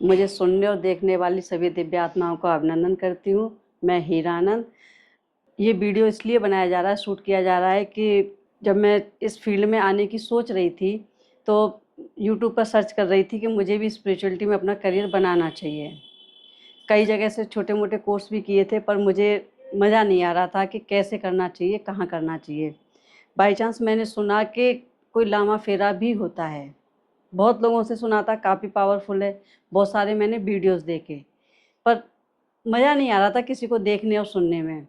मुझे सुनने और देखने वाली सभी दिव्य आत्माओं का अभिनंदन करती हूँ। मैं हीरानंद। ये वीडियो इसलिए बनाया जा रहा है, शूट किया जा रहा है कि जब मैं इस फील्ड में आने की सोच रही थी तो यूट्यूब पर सर्च कर रही थी कि मुझे भी स्पिरिचुअलिटी में अपना करियर बनाना चाहिए। कई जगह से छोटे मोटे कोर्स भी किए थे, पर मुझे मज़ा नहीं आ रहा था कि कैसे करना चाहिए, कहाँ करना चाहिए। बाई चांस मैंने सुना कि कोई लामा फेरा भी होता है। बहुत लोगों से सुना था, काफ़ी पावरफुल है। बहुत सारे मैंने वीडियोस देखे, पर मज़ा नहीं आ रहा था किसी को देखने और सुनने में।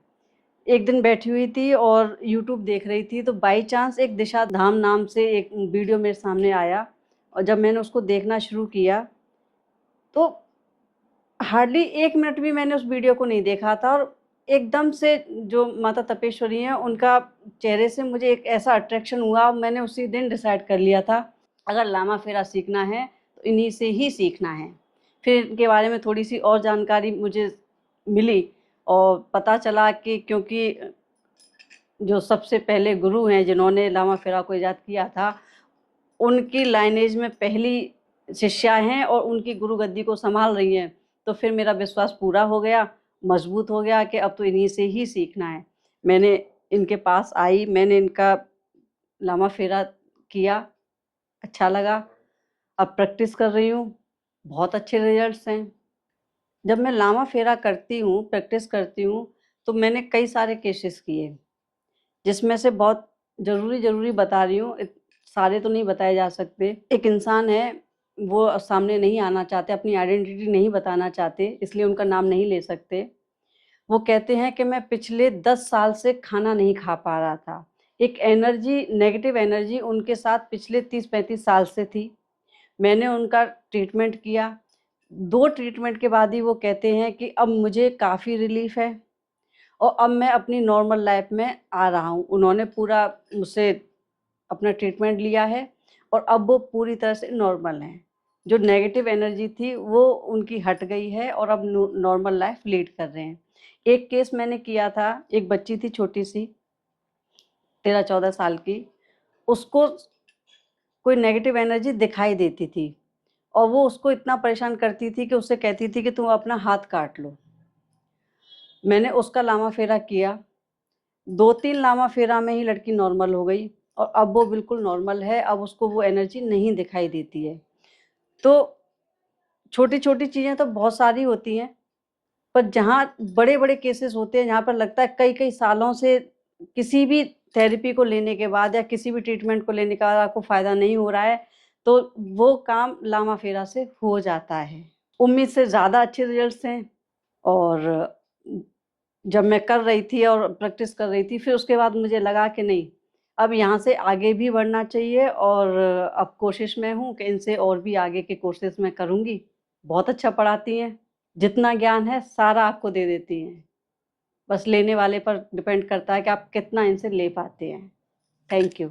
एक दिन बैठी हुई थी और यूट्यूब देख रही थी, तो बाई चांस एक दिशा धाम नाम से एक वीडियो मेरे सामने आया, और जब मैंने उसको देखना शुरू किया तो हार्डली 1 मिनट भी मैंने उस वीडियो को नहीं देखा था, और एकदम से जो माता तपेश्वरी हैं, उनका चेहरे से मुझे एक ऐसा अट्रैक्शन हुआ। मैंने उसी दिन डिसाइड कर लिया था, अगर लामा फेरा सीखना है तो इन्हीं से ही सीखना है। फिर इनके बारे में थोड़ी सी और जानकारी मुझे मिली, और पता चला कि क्योंकि जो सबसे पहले गुरु हैं जिन्होंने लामा फेरा को ईजाद किया था, उनकी लाइनेज में पहली शिष्या हैं और उनकी गुरु गद्दी को संभाल रही हैं। तो फिर मेरा विश्वास पूरा हो गया, मजबूत हो गया कि अब तो इन्हीं से ही सीखना है। मैंने इनके पास आई, मैंने इनका लामा फेरा किया, अच्छा लगा। अब प्रैक्टिस कर रही हूँ, बहुत अच्छे रिजल्ट्स हैं। जब मैं लामा फेरा करती हूँ, प्रैक्टिस करती हूँ, तो मैंने कई सारे केसेस किए, जिसमें से बहुत ज़रूरी बता रही हूँ। सारे तो नहीं बताए जा सकते। एक इंसान है, वो सामने नहीं आना चाहते, अपनी आइडेंटिटी नहीं बताना चाहते, इसलिए उनका नाम नहीं ले सकते। वो कहते हैं कि मैं पिछले 10 साल से खाना नहीं खा पा रहा था। एक एनर्जी, नेगेटिव एनर्जी उनके साथ पिछले 30-35 साल से थी। मैंने उनका ट्रीटमेंट किया। 2 ट्रीटमेंट के बाद ही वो कहते हैं कि अब मुझे काफ़ी रिलीफ़ है और अब मैं अपनी नॉर्मल लाइफ़ में आ रहा हूँ। उन्होंने पूरा मुझसे अपना ट्रीटमेंट लिया है और अब वो पूरी तरह से नॉर्मल हैं। जो नेगेटिव एनर्जी थी वो उनकी हट गई है और अब नॉर्मल लाइफ़ लीड कर रहे हैं। एक केस मैंने किया था, एक बच्ची थी छोटी-सी, 13-14 साल की। उसको कोई नेगेटिव एनर्जी दिखाई देती थी और वो उसको इतना परेशान करती थी कि उससे कहती थी कि तुम अपना हाथ काट लो। मैंने उसका लामा फेरा किया। 2-3 लामा फेरा में ही लड़की नॉर्मल हो गई और अब वो बिल्कुल नॉर्मल है। अब उसको वो एनर्जी नहीं दिखाई देती है। तो छोटी-छोटी चीज़ें तो बहुत सारी होती हैं, पर जहाँ बड़े-बड़े केसेस होते हैं, जहाँ पर लगता है कई-कई सालों से किसी भी थेरेपी को लेने के बाद या किसी भी ट्रीटमेंट को लेने के बाद आपको फ़ायदा नहीं हो रहा है, तो वो काम लामा फेरा से हो जाता है। उम्मीद से ज़्यादा अच्छे रिज़ल्ट्स हैं। और जब मैं कर रही थी और प्रैक्टिस कर रही थी, फिर उसके बाद मुझे लगा कि नहीं, अब यहाँ से आगे भी बढ़ना चाहिए, और अब कोशिश में हूँ कि इनसे और भी आगे के कोर्सेज़ मैं करूँगी। बहुत अच्छा पढ़ाती हैं, जितना ज्ञान है सारा आपको दे देती हैं। बस लेने वाले पर डिपेंड करता है कि आप कितना इनसे ले पाते हैं। Thank you.